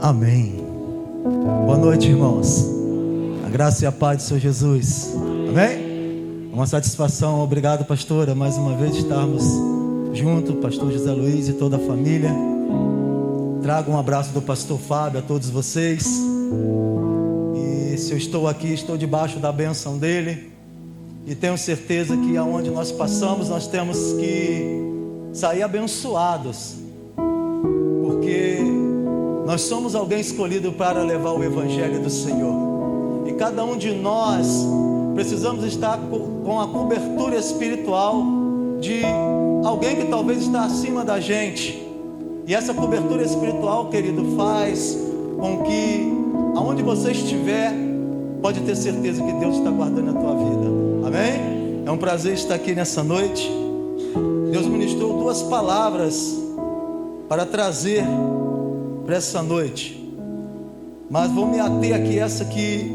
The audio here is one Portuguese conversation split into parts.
Amém. Boa noite, irmãos. A graça e a paz do Senhor Jesus. Amém? Uma satisfação. Obrigado, pastora, mais uma vez estarmos juntos, pastor José Luiz e toda a família. Trago um abraço do pastor Fábio a todos vocês. E se eu estou aqui, estou debaixo da bênção dele. E tenho certeza que aonde nós passamos, nós temos que sair abençoados. Porque nós somos alguém escolhido para levar o Evangelho do Senhor. E cada um de nós precisamos estar com a cobertura espiritual de alguém que talvez está acima da gente. E essa cobertura espiritual, querido, faz com que aonde você estiver, pode ter certeza que Deus está guardando a tua vida. Amém? É um prazer estar aqui nessa noite. Deus ministrou duas palavras para trazer para essa noite, mas vou me ater aqui essa que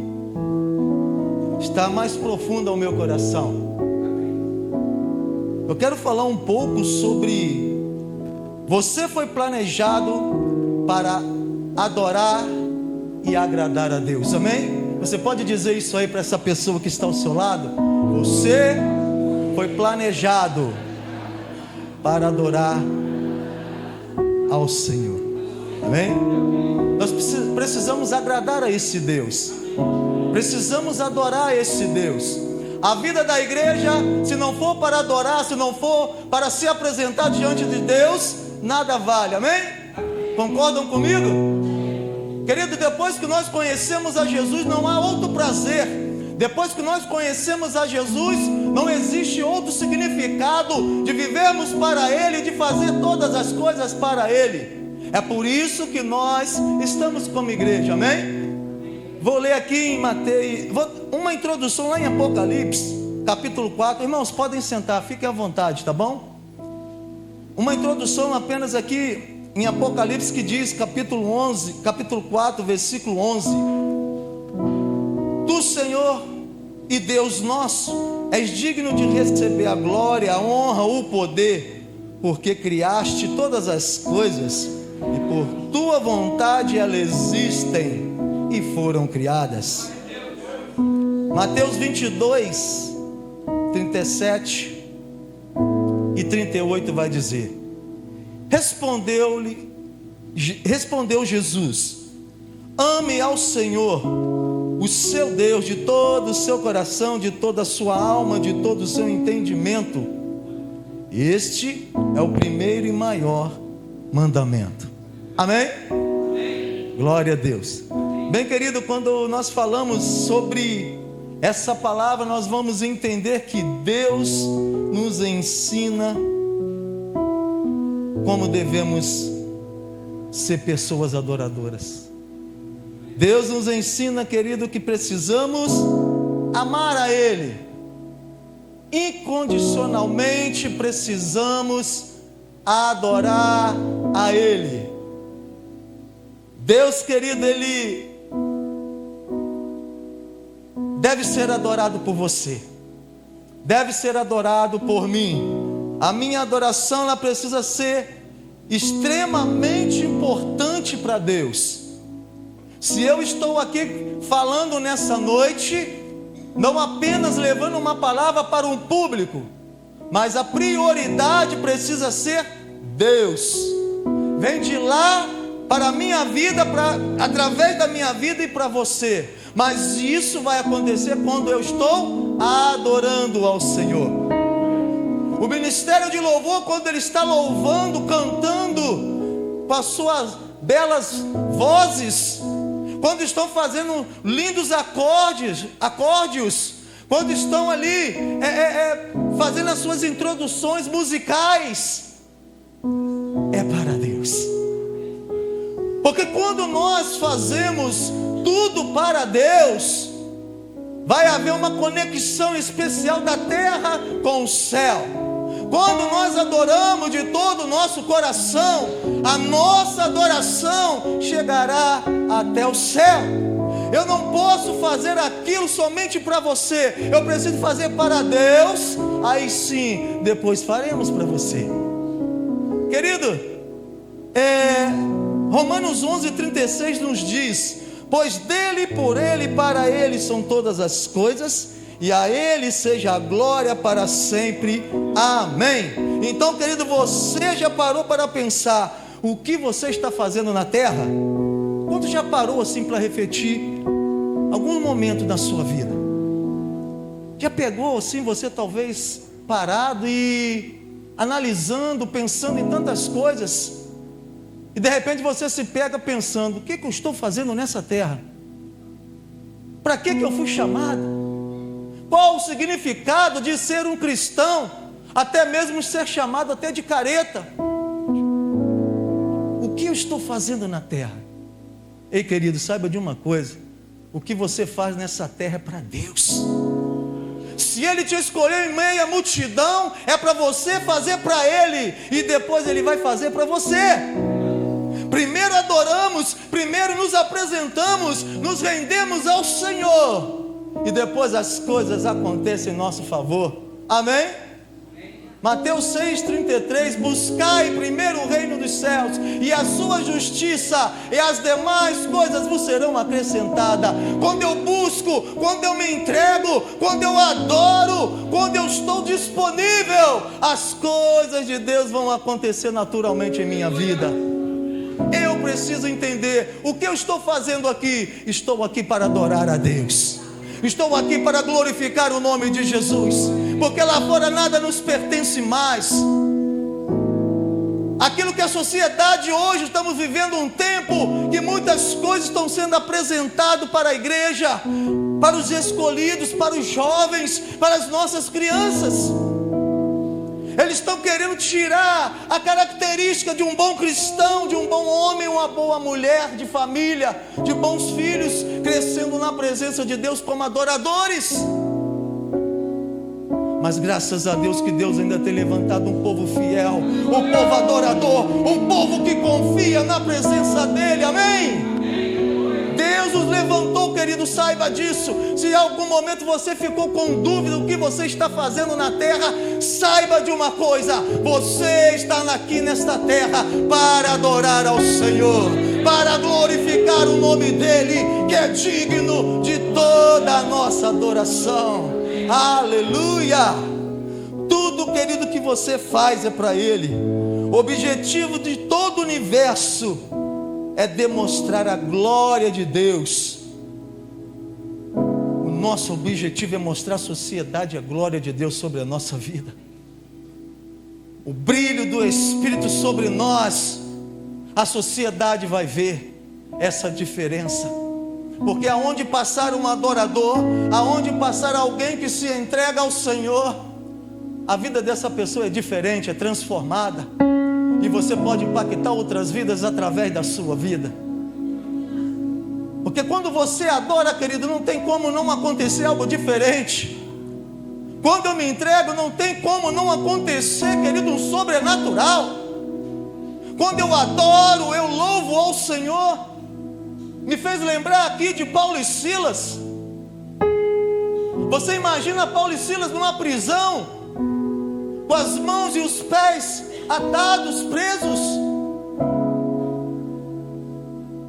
está mais profunda ao meu coração. Eu quero falar um pouco sobre você foi planejado para adorar e agradar a Deus. Amém? Você pode dizer isso aí para essa pessoa que está ao seu lado? Você foi planejado para adorar ao Senhor. Amém? Nós precisamos agradar a esse Deus. Precisamos adorar a esse Deus. A vida da igreja, se não for para adorar, se não for para se apresentar diante de Deus, nada vale. Amém? Concordam comigo? Querido, depois que nós conhecemos a Jesus, não há outro prazer. Depois que nós conhecemos a Jesus, não existe outro significado de vivermos para Ele, de fazer todas as coisas para Ele. É por isso que nós estamos como igreja, amém? Vou ler aqui em Mateus, uma introdução lá em Apocalipse, capítulo 4. Irmãos, podem sentar, fiquem à vontade, tá bom? Uma introdução apenas aqui em Apocalipse que diz, capítulo 4, versículo 11: Tu, Senhor e Deus nosso, és digno de receber a glória, a honra, o poder, porque criaste todas as coisas, e por tua vontade elas existem e foram criadas. Mateus 22, 37 e 38 vai dizer: Respondeu Jesus: Ame ao Senhor, o seu Deus, de todo o seu coração, de toda a sua alma, de todo o seu entendimento. Este é o primeiro e maior mandamento. Amém? Amém. Glória a Deus. Bem, querido, quando nós falamos sobre essa palavra, nós vamos entender que Deus nos ensina como devemos ser pessoas adoradoras. Deus nos ensina, querido, que precisamos amar a Ele. Incondicionalmente precisamos adorar a Ele. Deus, querido, Ele deve ser adorado por você, deve ser adorado por mim. A minha adoração, ela precisa ser extremamente importante para Deus. Se eu estou aqui falando nessa noite, não apenas levando uma palavra para um público, mas a prioridade precisa ser Deus. Vem de lá para a minha vida, através da minha vida e para você. Mas isso vai acontecer quando eu estou adorando ao Senhor. O ministério de louvor, quando ele está louvando, cantando com as suas belas vozes, quando estão fazendo lindos acordes, quando estão ali fazendo as suas introduções musicais, é para Deus. Porque quando nós fazemos tudo para Deus, vai haver uma conexão especial da terra com o céu. Quando nós adoramos de todo o nosso coração, a nossa adoração chegará até o céu. Eu não posso fazer aquilo somente para você, eu preciso fazer para Deus. Aí sim, depois faremos para você. Querido, Romanos 11:36 nos diz: pois dele, por ele e para ele são todas as coisas, e a ele seja a glória para sempre. Amém. Então, querido, você já parou para pensar o que você está fazendo na terra? Quando já parou assim para refletir algum momento da sua vida? Já pegou assim, você talvez parado e analisando, pensando em tantas coisas, e de repente você se pega pensando: o que eu estou fazendo nessa terra? Para que eu fui chamado? Qual o significado de ser um cristão? Até mesmo ser chamado até de careta. O que eu estou fazendo na terra? Ei, querido, saiba de uma coisa: o que você faz nessa terra é para Deus. Se Ele te escolheu em meio à multidão, é para você fazer para Ele, e depois Ele vai fazer para você. Primeiro adoramos, primeiro nos apresentamos, nos rendemos ao Senhor, e depois as coisas acontecem em nosso favor. Amém? Mateus 6,33: buscai primeiro o reino dos céus e a sua justiça, e as demais coisas vos serão acrescentadas. Quando eu busco, quando eu me entrego, quando eu adoro, quando eu estou disponível, as coisas de Deus vão acontecer naturalmente em minha vida. Eu preciso entender o que eu estou fazendo aqui. Estou aqui para adorar a Deus. Estou aqui para glorificar o nome de Jesus, porque lá fora nada nos pertence mais. Aquilo que a sociedade hoje, estamos vivendo um tempo que muitas coisas estão sendo apresentadas para a igreja, para os escolhidos, para os jovens, para as nossas crianças. Eles estão querendo tirar a característica de um bom cristão, de um bom homem, uma boa mulher de família, de bons filhos, crescendo na presença de Deus como adoradores. Mas graças a Deus que Deus ainda tem levantado um povo fiel, um povo adorador, um povo que confia na presença dEle. Amém? Deus os levantou, querido, saiba disso. Se em algum momento você ficou com dúvida do que você está fazendo na terra, saiba de uma coisa: você está aqui nesta terra para adorar ao Senhor, para glorificar o nome dEle, que é digno de toda a nossa adoração. Aleluia! Tudo, querido, que você faz é para Ele. O objetivo de todo o universo é demonstrar a glória de Deus. O nosso objetivo é mostrar à sociedade a glória de Deus sobre a nossa vida. O brilho do Espírito sobre nós, a sociedade vai ver essa diferença. Porque aonde passar um adorador, aonde passar alguém que se entrega ao Senhor, a vida dessa pessoa é diferente, é transformada. E você pode impactar outras vidas através da sua vida. Porque quando você adora, querido, não tem como não acontecer algo diferente. Quando eu me entrego, não tem como não acontecer, querido, um sobrenatural. Quando eu adoro, eu louvo ao Senhor. Me fez lembrar aqui de Paulo e Silas. Você imagina Paulo e Silas numa prisão, com as mãos e os pés atados, presos.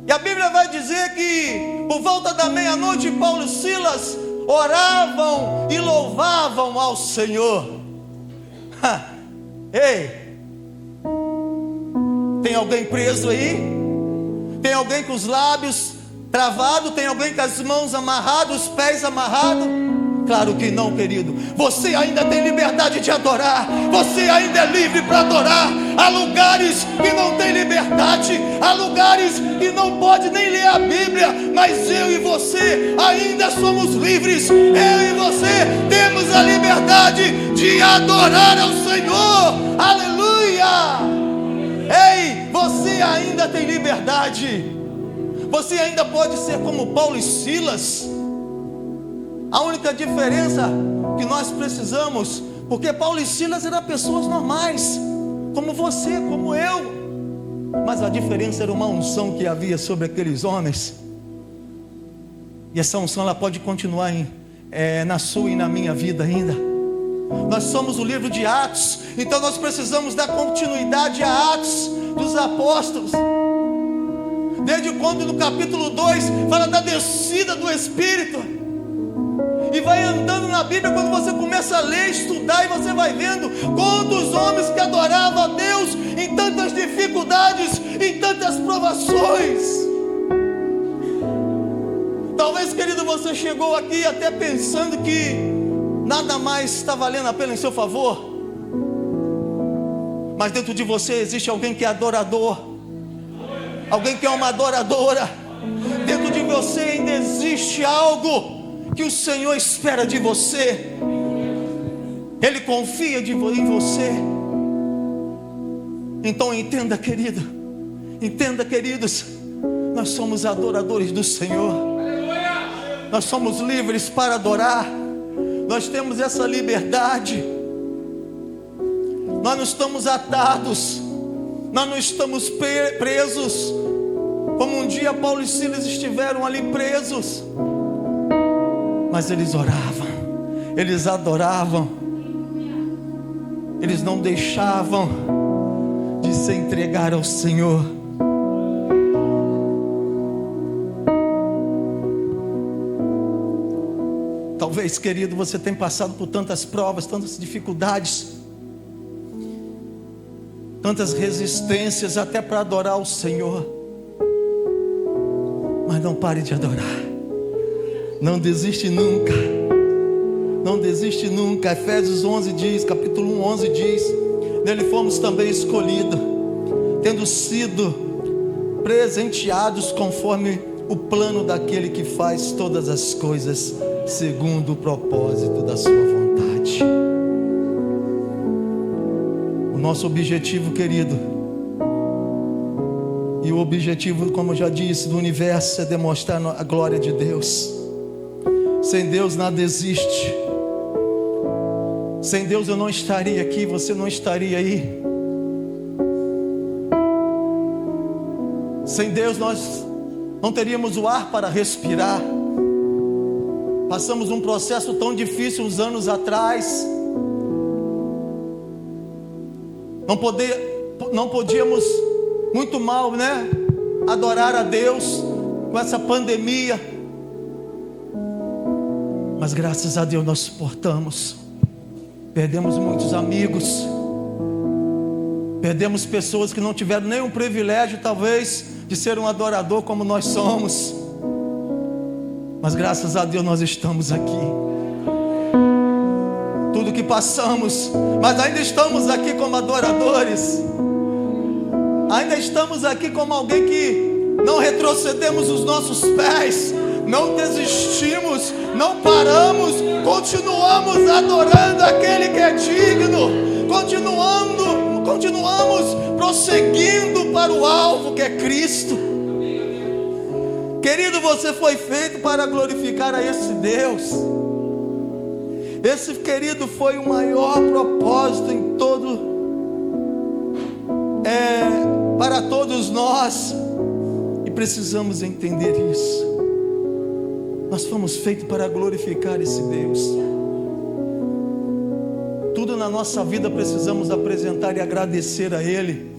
E a Bíblia vai dizer que por volta da meia-noite, Paulo e Silas oravam e louvavam ao Senhor. Ei, tem alguém preso aí? Tem alguém com os lábios travados? Tem alguém com as mãos amarradas, os pés amarrados? Claro que não, querido. Você ainda tem liberdade de adorar. Você ainda é livre para adorar. Há lugares que não tem liberdade. Há lugares que não pode nem ler a Bíblia. Mas eu e você ainda somos livres. Eu e você temos a liberdade de adorar ao Senhor. Aleluia! Ei, você ainda tem liberdade. Você ainda pode ser como Paulo e Silas. A única diferença que nós precisamos, porque Paulo e Silas eram pessoas normais, como você, como eu, mas a diferença era uma unção que havia sobre aqueles homens. E essa unção ela pode continuar na sua e na minha vida ainda. Nós somos o livro de Atos, então nós precisamos dar continuidade a Atos dos Apóstolos. Desde quando no capítulo 2 fala da descida do Espírito. E vai andando na Bíblia, quando você começa a ler, estudar, e você vai vendo quantos homens que adoravam a Deus em tantas dificuldades, em tantas provações. Talvez, querido, você chegou aqui até pensando que nada mais está valendo a pena em seu favor. Mas dentro de você existe alguém que é adorador, alguém que é uma adoradora. Dentro de você ainda existe algo que o Senhor espera de você. Ele confia em você. Então entenda, querido, entenda, queridos, nós somos adoradores do Senhor. Nós somos livres para adorar. Nós temos essa liberdade. Nós não estamos atados. Nós não estamos presos, como um dia Paulo e Silas estiveram ali presos. Mas eles oravam, eles adoravam, eles não deixavam de se entregar ao Senhor. Talvez, querido, você tenha passado por tantas provas, tantas dificuldades, tantas resistências até para adorar o Senhor. Mas não pare de adorar. Não desiste nunca. Não desiste nunca. Efésios 11 diz, capítulo 1, 11 diz: nele fomos também escolhidos, tendo sido presenteados conforme o plano daquele que faz todas as coisas segundo o propósito da sua vontade. O nosso objetivo, querido, e o objetivo, como eu já disse, do universo é demonstrar a glória de Deus. Sem Deus nada existe. Sem Deus eu não estaria aqui, você não estaria aí. Sem Deus nós não teríamos o ar para respirar. Passamos um processo tão difícil uns anos atrás. Não podíamos, muito mal, né, adorar a Deus com essa pandemia. Mas graças a Deus nós suportamos. Perdemos muitos amigos. Perdemos pessoas que não tiveram nenhum privilégio, talvez, de ser um adorador como nós somos. Mas graças a Deus nós estamos aqui. Tudo que passamos, mas ainda estamos aqui como adoradores. Ainda estamos aqui como alguém que não retrocedemos os nossos pés, não desistimos, não paramos, continuamos adorando aquele que é digno, continuamos prosseguindo para o alvo que é Cristo. Querido, você foi feito para glorificar a esse Deus. Esse, querido, foi o maior propósito em todo, para todos nós, e precisamos entender isso. Nós fomos feitos para glorificar esse Deus. Tudo na nossa vida precisamos apresentar e agradecer a Ele.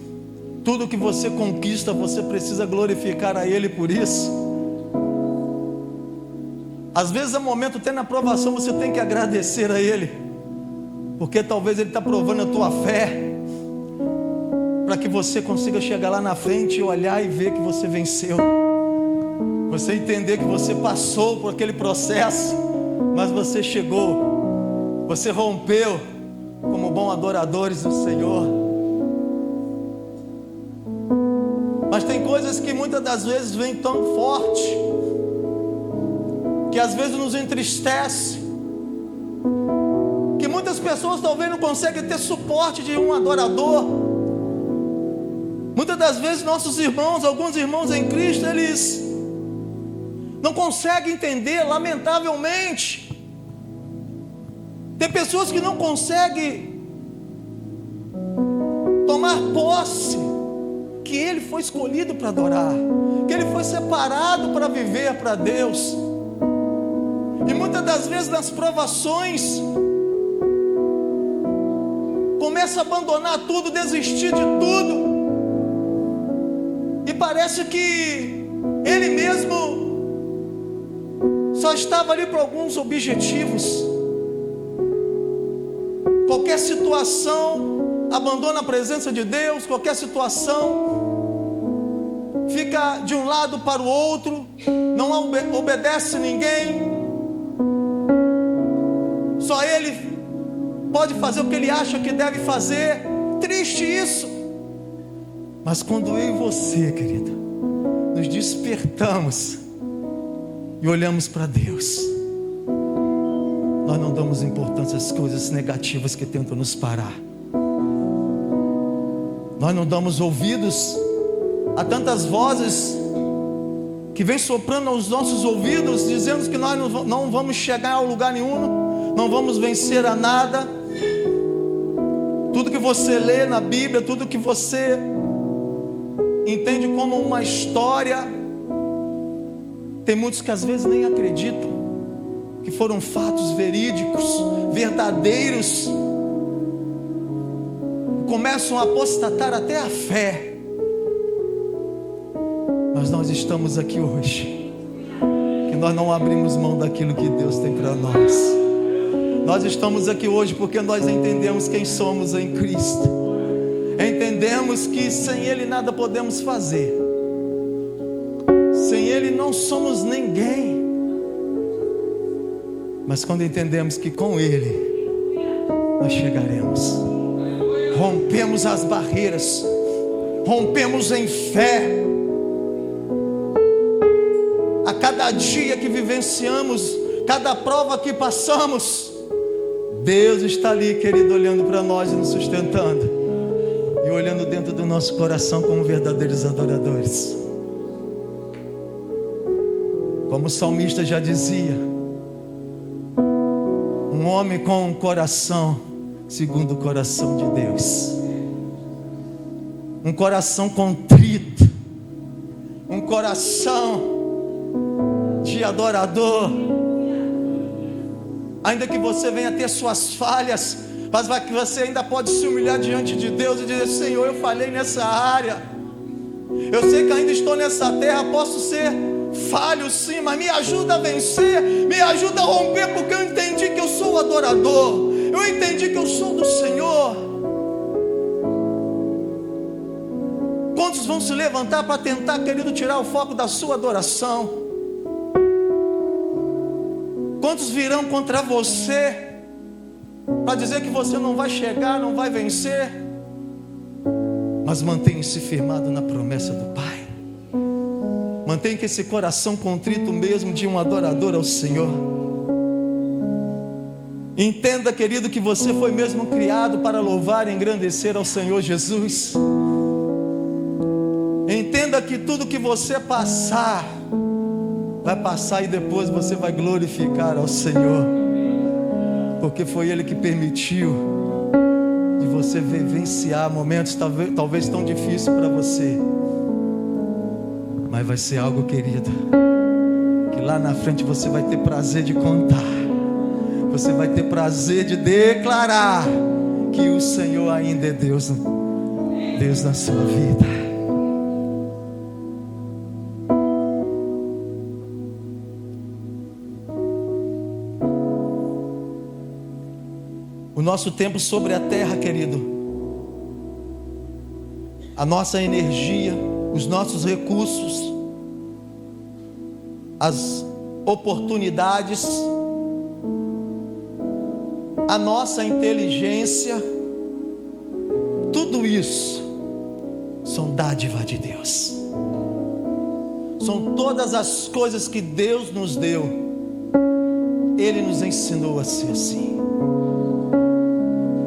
Tudo que você conquista, você precisa glorificar a Ele por isso. Às vezes é momento, até na provação, você tem que agradecer a Ele, porque talvez Ele está provando a tua fé, para que você consiga chegar lá na frente e olhar e ver que você venceu. Você entender que você passou por aquele processo, mas você chegou, você rompeu como bons adoradores do Senhor. Mas tem coisas que muitas das vezes vêm tão forte, que às vezes nos entristece, que muitas pessoas talvez não conseguem ter suporte de um adorador. Muitas das vezes nossos irmãos, alguns irmãos em Cristo, eles não conseguem entender, lamentavelmente. Tem pessoas que não conseguem tomar posse que ele foi escolhido para adorar, que ele foi separado para viver para Deus. E muitas das vezes nas provações começa a abandonar tudo, desistir de tudo, e E parece que ele mesmo só estava ali por alguns objetivos. Qualquer situação, abandona a presença de Deus. Qualquer situação, fica de um lado para o outro, não obedece ninguém. Só ele pode fazer o que ele acha que deve fazer. Triste isso. Mas quando eu e você, querido, nos despertamos e olhamos para Deus, nós não damos importância às coisas negativas que tentam nos parar. Nós não damos ouvidos a tantas vozes que vêm soprando aos nossos ouvidos, dizendo que nós não vamos chegar a lugar nenhum, não vamos vencer a nada. Tudo que você lê na Bíblia, tudo que você entende como uma história, tem muitos que às vezes nem acreditam que foram fatos verídicos, verdadeiros. Começam a apostatar até a fé. Mas nós estamos aqui hoje, que nós não abrimos mão daquilo que Deus tem para nós. Nós estamos aqui hoje porque nós entendemos quem somos em Cristo. Entendemos que sem Ele nada podemos fazer. Sem Ele não somos ninguém. Mas quando entendemos que com Ele nós chegaremos, rompemos as barreiras, rompemos em fé. A cada dia que vivenciamos, cada prova que passamos, Deus está ali, querido, olhando para nós e nos sustentando, e olhando dentro do nosso coração como verdadeiros adoradores. Como o salmista já dizia, um homem com um coração segundo o coração de Deus, um coração contrito, um coração de adorador. Ainda que você venha ter suas falhas, mas que você ainda pode se humilhar diante de Deus e dizer: Senhor, eu falhei nessa área, eu sei que ainda estou nessa terra, posso ser falho sim, mas me ajuda a vencer, me ajuda a romper, porque eu entendi que eu sou o adorador, eu entendi que eu sou do Senhor. Quantos vão se levantar para tentar, querido, tirar o foco da sua adoração? Quantos virão contra você para dizer que você não vai chegar, não vai vencer? Mas mantenha-se firmado na promessa do Pai. Mantenha que esse coração contrito mesmo de um adorador ao Senhor. Entenda, querido, que você foi mesmo criado para louvar e engrandecer ao Senhor Jesus. Entenda que tudo que você passar vai passar e depois você vai glorificar ao Senhor, porque foi Ele que permitiu de você vivenciar momentos talvez tão difíceis para você, mas vai ser algo, querido, que lá na frente você vai ter prazer de contar, você vai ter prazer de declarar que o Senhor ainda é Deus na sua vida. O nosso tempo sobre a terra, querido, a nossa energia, os nossos recursos, as oportunidades, a nossa inteligência, tudo isso são dádiva de Deus. São todas as coisas que Deus nos deu. Ele nos ensinou a ser assim.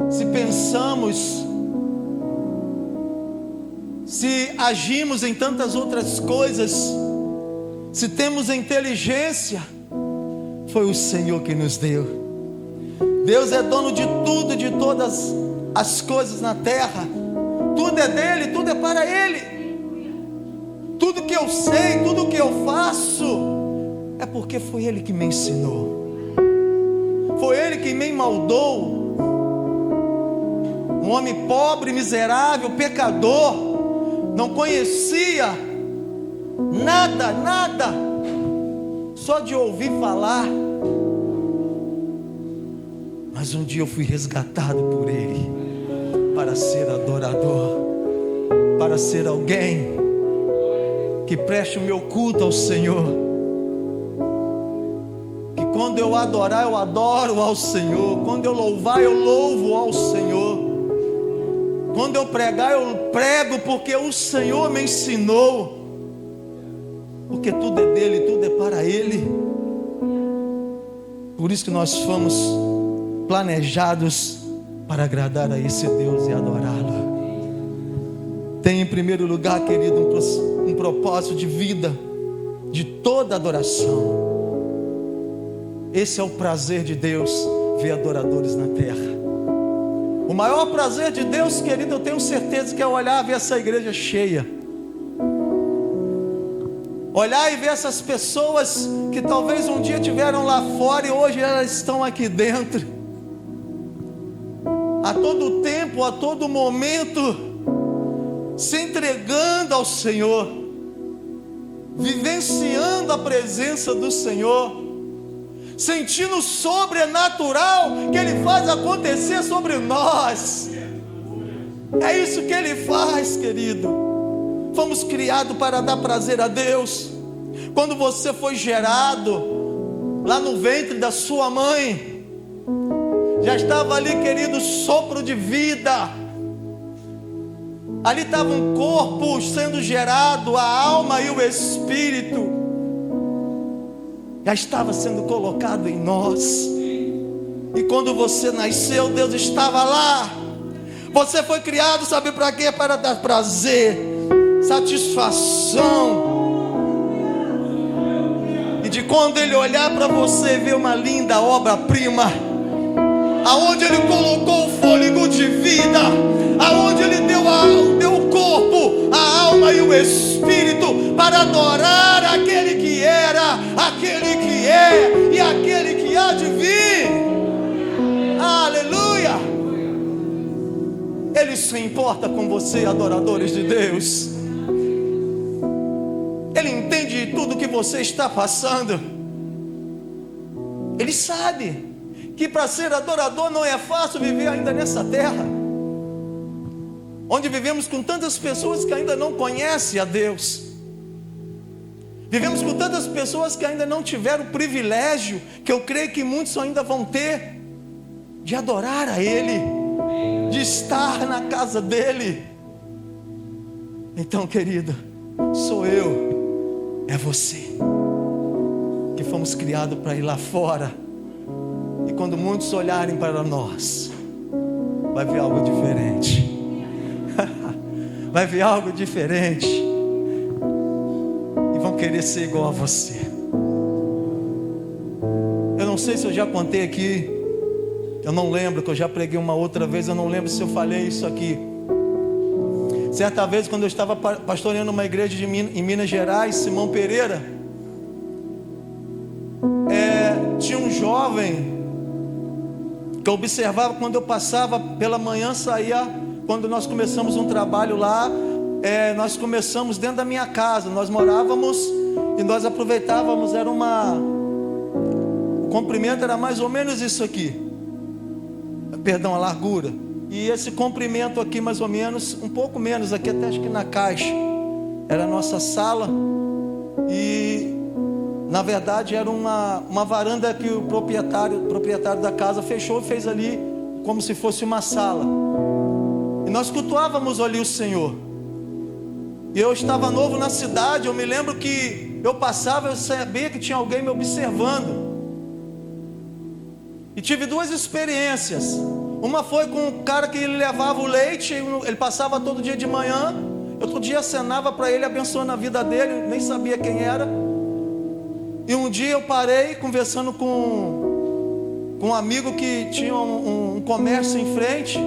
Se pensamos, se agimos em tantas outras coisas, se temos inteligência, foi o Senhor que nos deu. Deus é dono de tudo, de todas as coisas na terra. Tudo é dele, tudo é para Ele. Tudo que eu sei, tudo que eu faço, é porque foi Ele que me ensinou. Foi Ele que me moldou. Um homem pobre, miserável, pecador, não conhecia nada, nada, só de ouvir falar. Mas um dia eu fui resgatado por Ele, para ser adorador, para ser alguém que preste o meu culto ao Senhor. Que quando eu adorar, eu adoro ao Senhor. Quando eu louvar, eu louvo ao Senhor. Quando eu pregar, eu prego porque o Senhor me ensinou. Porque tudo é dele, tudo é para Ele. Por isso que nós fomos planejados para agradar a esse Deus e adorá-lo. Tem em primeiro lugar, querido, um propósito de vida, de toda adoração. Esse é o prazer de Deus, ver adoradores na terra. O maior prazer de Deus, querido, eu tenho certeza que é olhar e ver essa igreja cheia. Olhar e ver essas pessoas que talvez um dia estiveram lá fora e hoje elas estão aqui dentro. A todo tempo, a todo momento, se entregando ao Senhor, vivenciando a presença do Senhor, sentindo o sobrenatural que Ele faz acontecer sobre nós. É isso que Ele faz, querido. Fomos criados para dar prazer a Deus. Quando você foi gerado lá no ventre da sua mãe, já estava ali, querido, sopro de vida. Ali estava um corpo sendo gerado, a alma e o espírito já estava sendo colocado em nós. E quando você nasceu, Deus estava lá. Você foi criado, sabe para quê? Para dar prazer, satisfação. E de quando Ele olhar para você, ver uma linda obra-prima, aonde Ele colocou o fôlego de vida, aonde Ele deu o corpo, a alma e o espírito para adorar aquele que era, aquele que é e aquele que há de vir. Aleluia! Ele se importa com você, adoradores de Deus. Ele entende tudo que você está passando. Ele sabe que para ser adorador não é fácil viver ainda nessa terra, onde vivemos com tantas pessoas que ainda não conhecem a Deus. Vivemos com tantas pessoas que ainda não tiveram o privilégio, que eu creio que muitos ainda vão ter, de adorar a Ele, de estar na casa dEle. Então, querido, sou eu, é você, que fomos criados para ir lá fora. E quando muitos olharem para nós, vai ver algo diferente. Vai ver algo diferente. E vão querer ser igual a você. Eu não sei se eu já contei aqui. Eu não lembro, que eu já preguei uma outra vez. Eu não lembro se eu falei isso aqui. Certa vez, quando eu estava pastoreando uma igreja em Minas Gerais, Simão Pereira, tinha um jovem que eu observava quando eu passava pela manhã, saía. Quando nós começamos um trabalho lá, nós começamos dentro da minha casa. Nós morávamos e nós aproveitávamos, o comprimento era mais ou menos isso aqui, perdão, a largura. E esse comprimento aqui mais ou menos, um pouco menos aqui, até acho que na caixa, era a nossa sala. E na verdade era uma varanda que o proprietário da casa fechou e fez ali como se fosse uma sala. E nós cultuávamos ali o Senhor. E eu estava novo na cidade. Eu me lembro que eu passava, eu sabia que tinha alguém me observando. E tive duas experiências. Uma foi com um cara que ele levava o leite, ele passava todo dia de manhã. Outro dia acenava para ele, abençoando a vida dele, nem sabia quem era. E um dia eu parei conversando com um amigo que tinha um comércio em frente.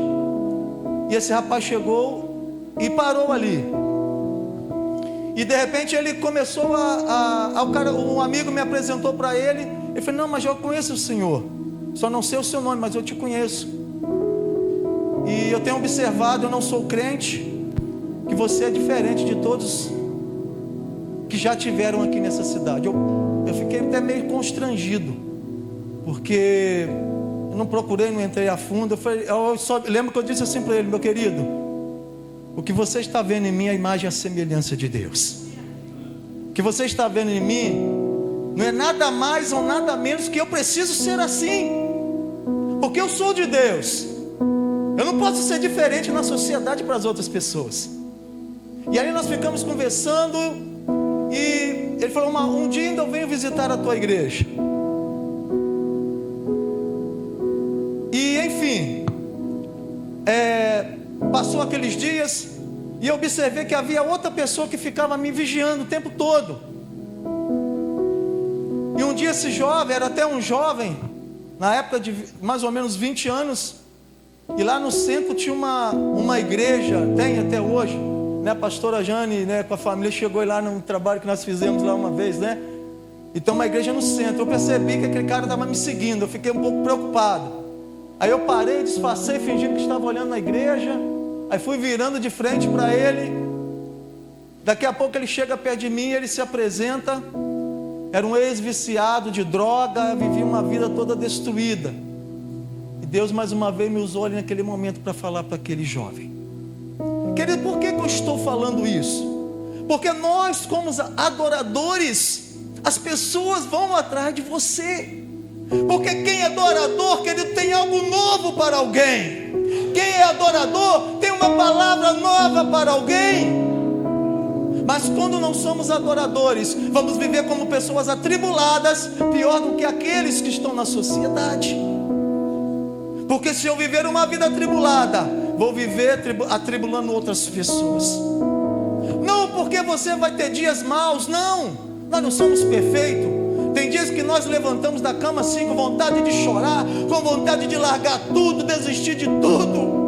E esse rapaz chegou e parou ali. E de repente ele começou um amigo me apresentou para ele. Ele falou: não, mas eu conheço o senhor, só não sei o seu nome, mas eu te conheço. E eu tenho observado, eu não sou crente, que você é diferente de todos que já tiveram aqui nessa cidade. Eu fiquei até meio constrangido, porque eu não procurei, não entrei a fundo. Eu só lembro que eu disse assim para ele: meu querido, o que você está vendo em mim é a imagem e a semelhança de Deus. O que você está vendo em mim não é nada mais ou nada menos que eu preciso ser assim, porque eu sou de Deus. Eu não posso ser diferente na sociedade para as outras pessoas. E aí nós ficamos conversando, e ele falou: um dia ainda eu venho visitar a tua igreja. E enfim, passou aqueles dias, e eu observei que havia outra pessoa que ficava me vigiando o tempo todo. E um dia esse jovem, era até um jovem, na época de mais ou menos 20 anos, e lá no centro tinha uma igreja, tem até hoje, né? A pastora Jane, né, com a família, chegou lá num trabalho que nós fizemos lá uma vez, né? E tem uma igreja no centro. Eu percebi que aquele cara estava me seguindo, eu fiquei um pouco preocupado. Aí eu parei, disfarcei, fingindo que estava olhando na igreja. Aí fui virando de frente para ele. Daqui a pouco ele chega perto de mim, ele se apresenta. Era um ex-viciado de droga, vivia uma vida toda destruída. E Deus mais uma vez me usou ali naquele momento para falar para aquele jovem. Querido, por que eu estou falando isso? Porque nós, como adoradores, as pessoas vão atrás de você. Porque quem é adorador, querido, tem algo novo para alguém. Quem é adorador tem uma palavra nova para alguém. Mas quando não somos adoradores, vamos viver como pessoas atribuladas, pior do que aqueles que estão na sociedade. Porque se eu viver uma vida atribulada, vou viver atribulando outras pessoas. Não porque você vai ter dias maus, não. Nós não somos perfeitos. Tem dias que nós levantamos da cama assim, com vontade de chorar, com vontade de largar tudo, desistir de tudo.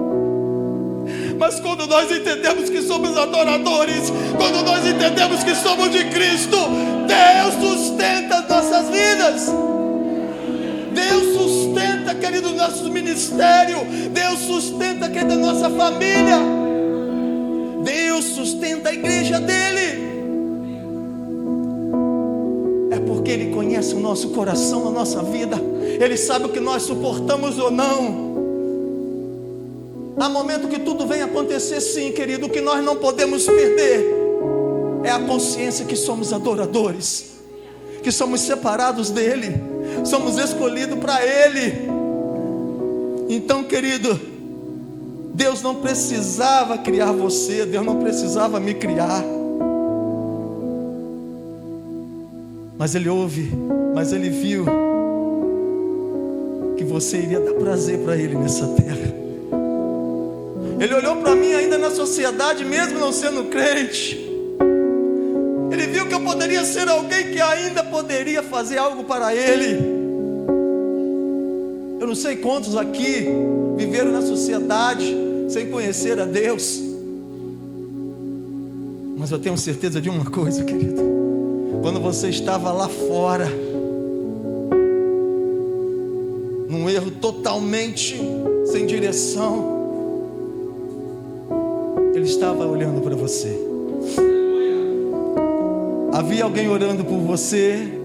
Mas quando nós entendemos que somos adoradores, quando nós entendemos que somos de Cristo, Deus sustenta nossas vidas. Deus sustenta, querido, nosso ministério. Deus sustenta, querido, nossa família. Deus sustenta a igreja dele. É porque Ele conhece o nosso coração, a nossa vida. Ele sabe o que nós suportamos ou não. Há momento que tudo vem acontecer, sim, querido. O que nós não podemos perder é a consciência que somos adoradores, que somos separados dEle, somos escolhidos para Ele. Então, querido, Deus não precisava criar você, Deus não precisava me criar. Mas Ele ouve, mas Ele viu que você iria dar prazer para Ele nessa terra. Ele olhou para mim ainda na sociedade, mesmo não sendo crente. Ele viu que eu poderia ser alguém que ainda poderia fazer algo para Ele. Eu não sei quantos aqui viveram na sociedade sem conhecer a Deus. Mas eu tenho certeza de uma coisa, querido. Quando você estava lá fora, num erro totalmente sem direção, Ele estava olhando para você. Havia alguém orando por você.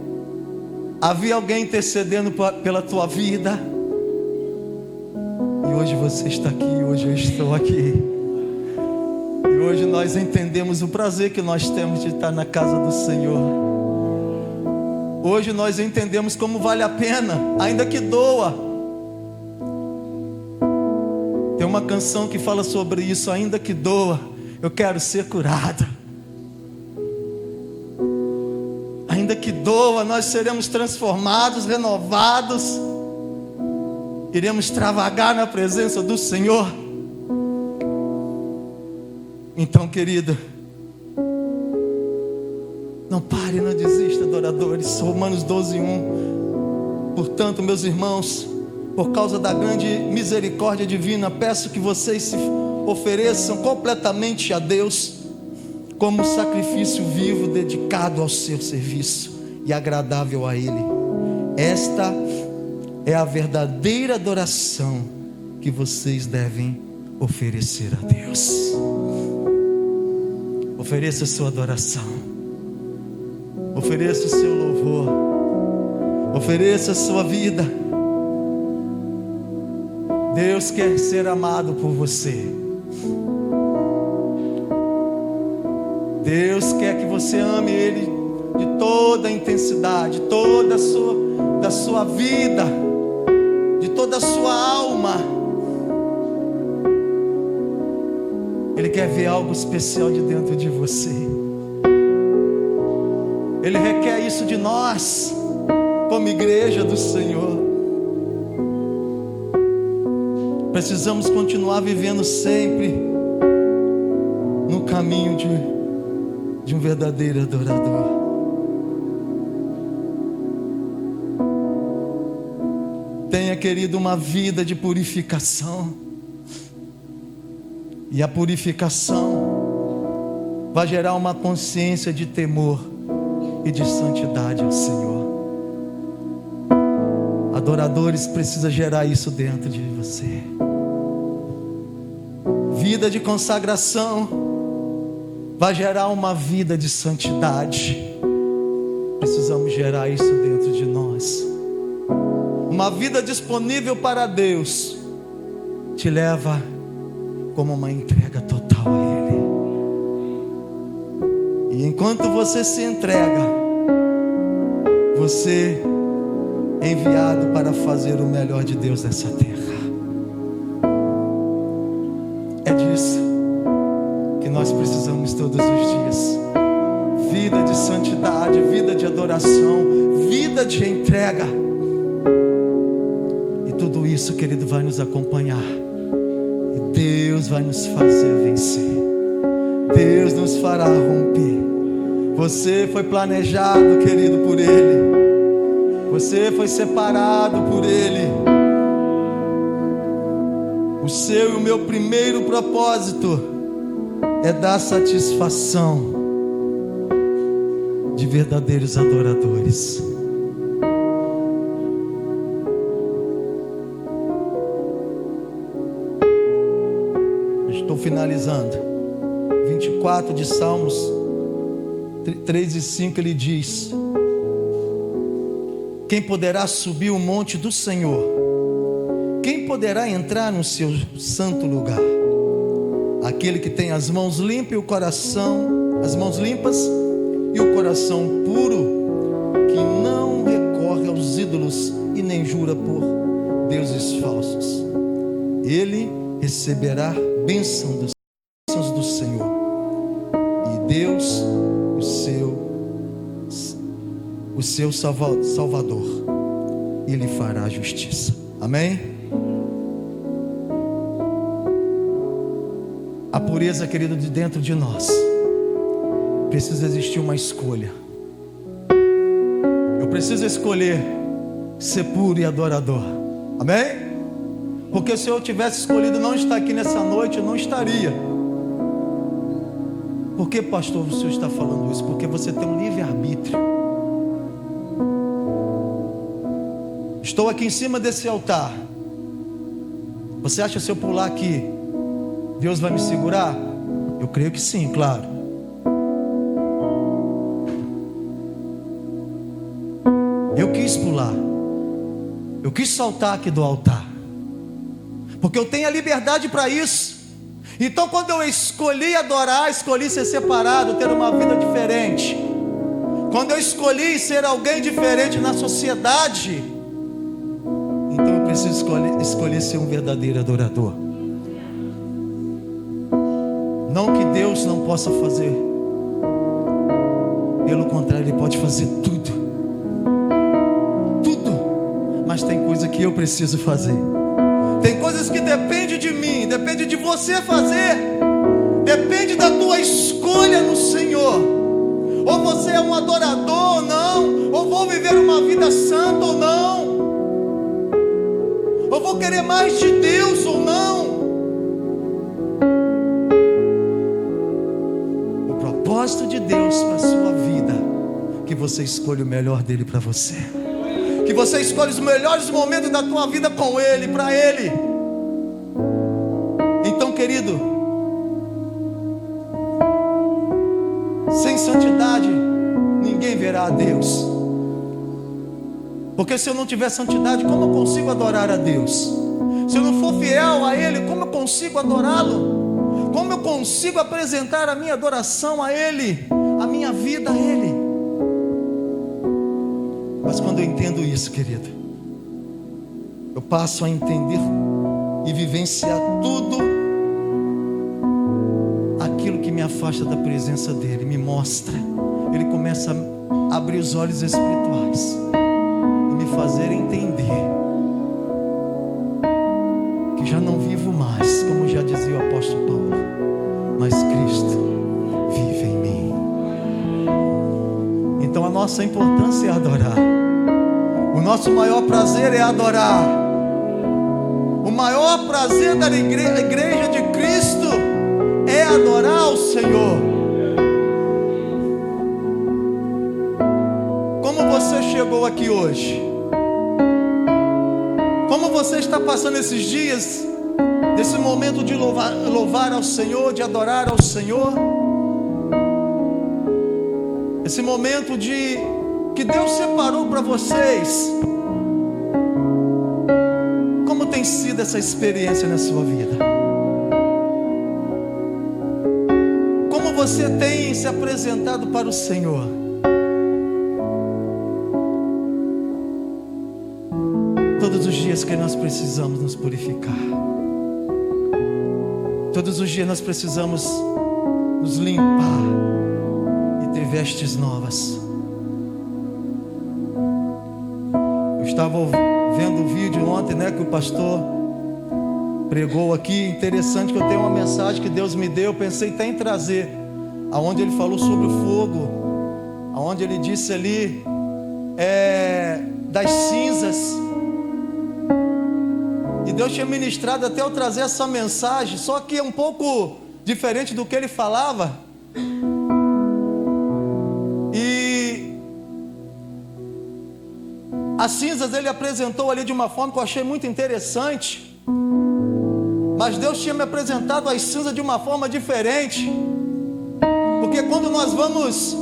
Havia alguém intercedendo pela tua vida. E hoje você está aqui, hoje eu estou aqui. E hoje nós entendemos o prazer que nós temos de estar na casa do Senhor. Hoje nós entendemos como vale a pena, ainda que doa. Tem uma canção que fala sobre isso: ainda que doa, eu quero ser curado. Ainda que doa, nós seremos transformados, renovados. Iremos extravagar na presença do Senhor. Então, querido, não pare, não desista, adoradores. Romanos 12:1. Portanto, meus irmãos, por causa da grande misericórdia divina, peço que vocês se ofereçam completamente a Deus, como sacrifício vivo, dedicado ao seu serviço e agradável a Ele. Esta é a verdadeira adoração que vocês devem oferecer a Deus. Ofereça a sua adoração. Ofereça o seu louvor, ofereça a sua vida. Deus quer ser amado por você. Deus quer que você ame Ele de toda a intensidade, da sua vida, de toda a sua alma. Ele quer ver algo especial de dentro de você. Ele requer isso de nós, como igreja do Senhor. Precisamos continuar vivendo sempre no caminho de um verdadeiro adorador. Tenha, querido, uma vida de purificação. E a purificação vai gerar uma consciência de temor e de santidade ao Senhor. Adoradores precisam gerar isso dentro de você. Vida de consagração vai gerar uma vida de santidade. Precisamos gerar isso dentro de nós. Uma vida disponível para Deus te leva como uma entrega total a Ele. E enquanto você se entrega, você é enviado para fazer o melhor de Deus nessa terra. É disso que nós precisamos todos os dias. Vida de santidade, vida de adoração, vida de entrega. E tudo isso, querido, vai nos acompanhar. E Deus vai nos fazer vencer. Deus nos fará romper. Você foi planejado, querido, por Ele. Você foi separado por Ele. O seu e o meu primeiro propósito é dar satisfação de verdadeiros adoradores. Estou finalizando. 24 de Salmos 3 e 5, ele diz: quem poderá subir o monte do Senhor? Quem poderá entrar no seu santo lugar? Aquele que tem as mãos limpas e o coração puro, que não recorre aos ídolos e nem jura por deuses falsos. Ele receberá bênçãos do Senhor, e Deus, o seu Salvador, e lhe fará justiça. Amém? A pureza, querido, de dentro de nós, precisa existir uma escolha. Eu preciso escolher ser puro e adorador. Amém? Porque se eu tivesse escolhido não estar aqui nessa noite, eu não estaria. Por que, pastor, o senhor está falando isso? Porque você tem um livre-arbítrio. Estou aqui em cima desse altar. Você acha que se eu pular aqui, Deus vai me segurar? Eu creio que sim, claro. Eu quis pular. Eu quis saltar aqui do altar. Porque eu tenho a liberdade para isso. Então, quando eu escolhi adorar, escolhi ser separado, ter uma vida diferente. Quando eu escolhi ser alguém diferente na sociedade, então eu preciso escolher ser um verdadeiro adorador. Não que Deus não possa fazer, pelo contrário, Ele pode fazer tudo. Tudo. Mas tem coisa que eu preciso fazer. Tem coisas que dependem de mim, depende de você fazer, depende da tua escolha no Senhor. Ou você é um adorador ou não, ou vou viver uma vida santa ou não, ou vou querer mais de Deus ou não. O propósito de Deus para a sua vida, que você escolha o melhor dele para você. Que você escolha os melhores momentos da tua vida com Ele, para Ele. Então, querido, sem santidade ninguém verá a Deus. Porque se eu não tiver santidade, como eu consigo adorar a Deus? Se eu não for fiel a Ele, como eu consigo adorá-lo? Como eu consigo apresentar a minha adoração a Ele, a minha vida a Ele? Mas quando eu entendo isso, querido, eu passo a entender e vivenciar tudo aquilo que me afasta da presença dEle, me mostra. Ele começa a abrir os olhos espirituais e me fazer entender que já não vivo mais, como já dizia o apóstolo Paulo, mas Cristo vive em mim. Então a nossa importância é adorar. O nosso maior prazer é adorar. O maior prazer da igreja de Cristo é adorar o Senhor. Como você chegou aqui hoje? Como você está passando esses dias, desse momento de louvar ao Senhor, de adorar ao Senhor? Esse momento que Deus separou para vocês. Como tem sido essa experiência na sua vida? Como você tem se apresentado para o Senhor? Todos os dias que nós precisamos nos purificar. Todos os dias nós precisamos nos limpar e ter vestes novas. Eu estava vendo o vídeo ontem, que o pastor pregou aqui. Interessante que eu tenho uma mensagem que Deus me deu. Eu pensei até em trazer, aonde ele falou sobre o fogo, aonde ele disse ali das cinzas. E Deus tinha ministrado até eu trazer essa mensagem, só que é um pouco diferente do que ele falava. E as cinzas ele apresentou ali de uma forma que eu achei muito interessante. Mas Deus tinha me apresentado as cinzas de uma forma diferente. Porque quando nós vamos,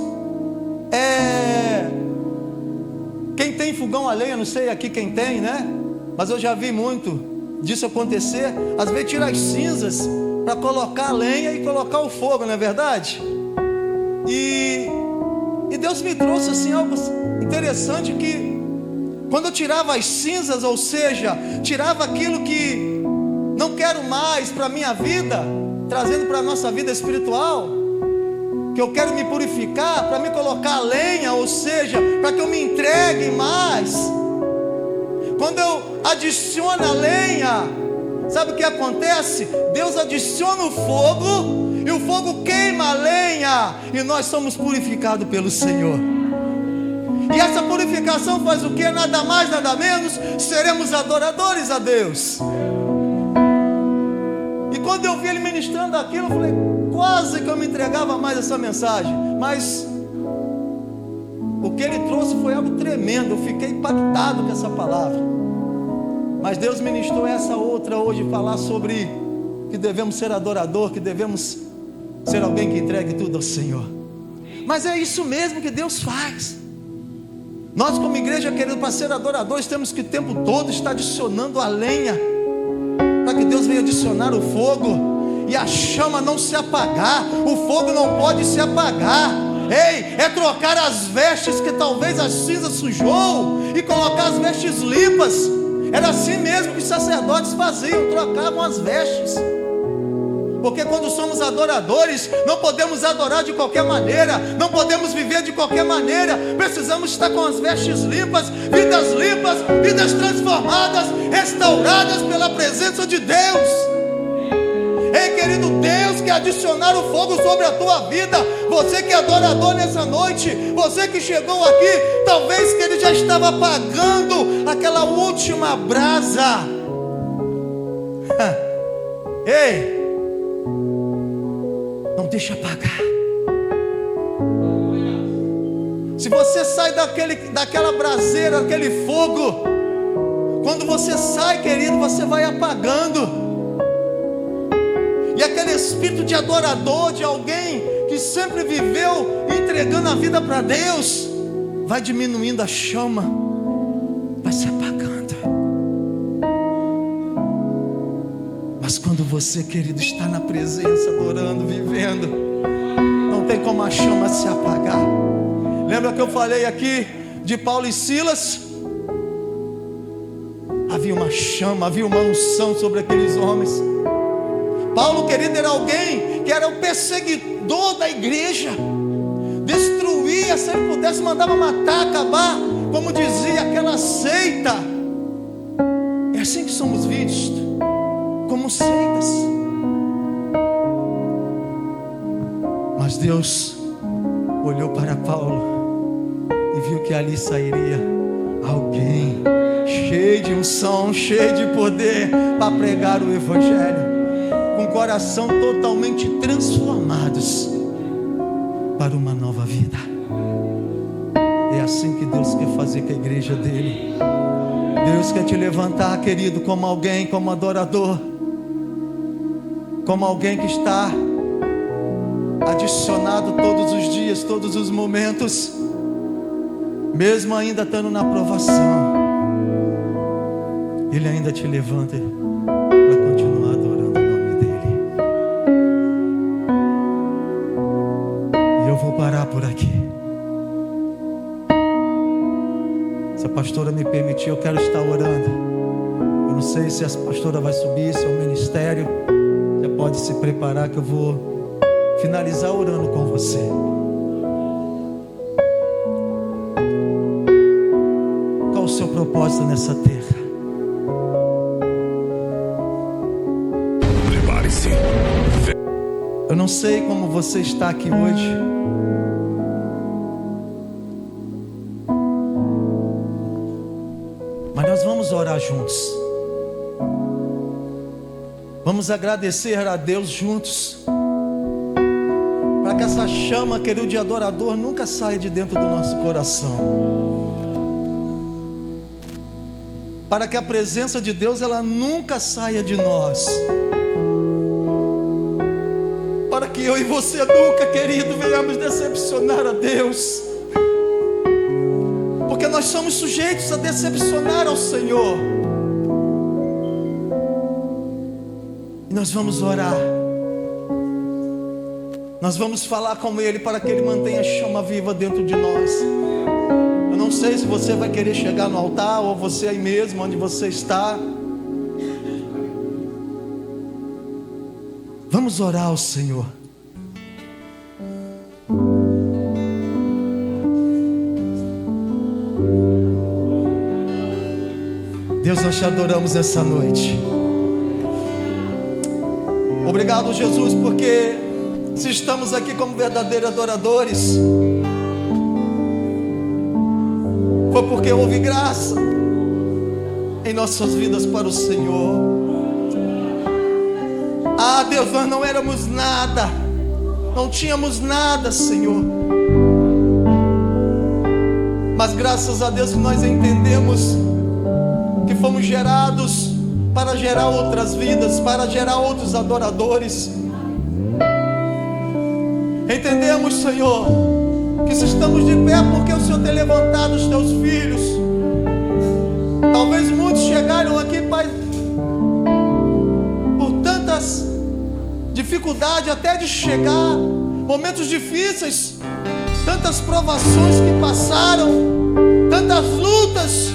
quem tem fogão a lenha, não sei aqui quem tem, mas eu já vi muito disso acontecer. Às vezes tira as cinzas para colocar a lenha e colocar o fogo, não é verdade? E Deus me trouxe assim algo interessante, que quando eu tirava as cinzas, ou seja, tirava aquilo que não quero mais para a minha vida, trazendo para a nossa vida espiritual, que eu quero me purificar, para me colocar a lenha, ou seja, para que eu me entregue mais. Quando eu adiciono a lenha, sabe o que acontece? Deus adiciona o fogo, e o fogo queima a lenha, e nós somos purificados pelo Senhor. E essa purificação faz o que? Nada mais, nada menos, seremos adoradores a Deus. E quando eu vi ele ministrando aquilo, eu falei, quase que eu me entregava mais essa mensagem. Mas o que ele trouxe foi algo tremendo. Eu fiquei impactado com essa palavra. Mas Deus ministrou essa outra hoje, falar sobre que devemos ser adorador, que devemos ser alguém que entregue tudo ao Senhor. Mas é isso mesmo que Deus faz. Nós como igreja, querido, para ser adoradores, temos que o tempo todo estar adicionando a lenha, para que Deus venha adicionar o fogo, e a chama não se apagar. O fogo não pode se apagar. Ei, é trocar as vestes que talvez a cinza sujou, e colocar as vestes limpas. Era assim mesmo que os sacerdotes faziam, trocavam as vestes. Porque quando somos adoradores, não podemos adorar de qualquer maneira, não podemos viver de qualquer maneira. Precisamos estar com as vestes limpas, vidas transformadas, restauradas pela presença de Deus. Ei, querido, Deus quer adicionar o fogo sobre a tua vida. Você que é adorador nessa noite, você que chegou aqui, talvez que ele já estava apagando aquela última brasa. Ei, não deixa apagar. Se você sai daquela braseira, daquele fogo, quando você sai, querido, você vai apagando. E aquele espírito de adorador, de alguém que que sempre viveu entregando a vida para Deus, vai diminuindo a chama, vai se apagando. Mas quando você, querido, está na presença, adorando, vivendo, não tem como a chama se apagar. Lembra que eu falei aqui de Paulo e Silas? Havia uma chama, havia uma unção sobre aqueles homens. Paulo, querido, era alguém que era o perseguidor da igreja, destruía, se ele pudesse mandava matar, acabar, como dizia aquela seita. É assim que somos vistos, como seitas. Mas Deus olhou para Paulo e viu que ali sairia alguém cheio de unção, cheio de poder, para pregar o evangelho, com o coração totalmente transformados para uma nova vida. É assim que Deus quer fazer com a igreja dele. Deus quer te levantar, querido, como alguém, como adorador, como alguém que está adicionado todos os dias, todos os momentos, mesmo ainda estando na provação, Ele ainda te levanta para continuar adorando o nome dEle. E eu vou parar por aqui. Se a pastora me permitir, eu quero estar orando. Eu não sei se a pastora vai subir, se é o ministério. Você pode se preparar que eu vou finalizar orando com você. Qual o seu propósito nessa terra? Prepare-se. Eu não sei como você está aqui hoje, mas nós vamos orar juntos. Vamos agradecer a Deus juntos, para que essa chama, querido, de adorador nunca saia de dentro do nosso coração, para que a presença de Deus ela nunca saia de nós, para que eu e você nunca, querido, venhamos decepcionar a Deus, porque nós somos sujeitos a decepcionar ao Senhor. E nós vamos orar, nós vamos falar com Ele para que Ele mantenha a chama viva dentro de nós. Eu não sei se você vai querer chegar no altar, ou você aí mesmo, onde você está. Vamos orar ao Senhor. Deus, nós te adoramos essa noite. Obrigado, Jesus, porque se estamos aqui como verdadeiros adoradores, foi porque houve graça em nossas vidas para o Senhor. Ah, Deus, nós não éramos nada, não tínhamos nada, Senhor, mas graças a Deus que nós entendemos que fomos gerados para gerar outras vidas, para gerar outros adoradores. Entendemos, Senhor, que se estamos de pé porque o Senhor tem levantado os teus filhos. Talvez muitos chegaram aqui, Pai, por tantas dificuldades até de chegar, momentos difíceis, tantas provações que passaram, tantas lutas,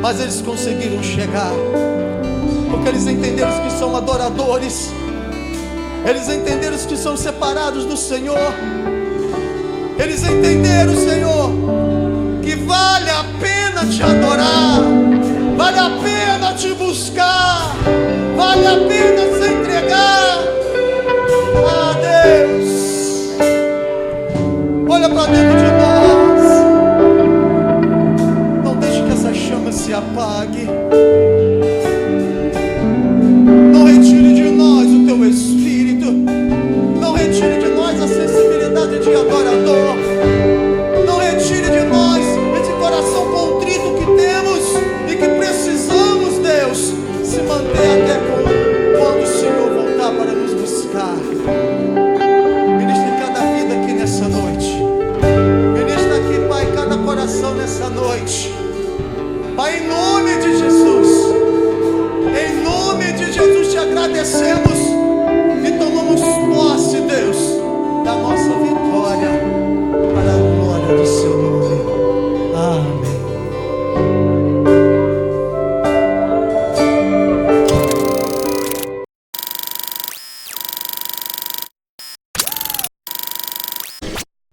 mas eles conseguiram chegar, porque eles entenderam que são adoradores, eles entenderam que são separados do Senhor, eles entenderam, Senhor, que vale a pena te adorar, vale a pena te buscar, vale a pena se entregar a Deus. Olha para dentro de nós, não deixe que essa chama se apague, não retire de nós o teu Espírito, não retire de nós a sensibilidade de adorador, não retire de nós esse coração contrito que temos e que precisamos, Deus, se manter até quando o Senhor noite. Pai, em nome de Jesus, em nome de Jesus te agradecemos e tomamos posse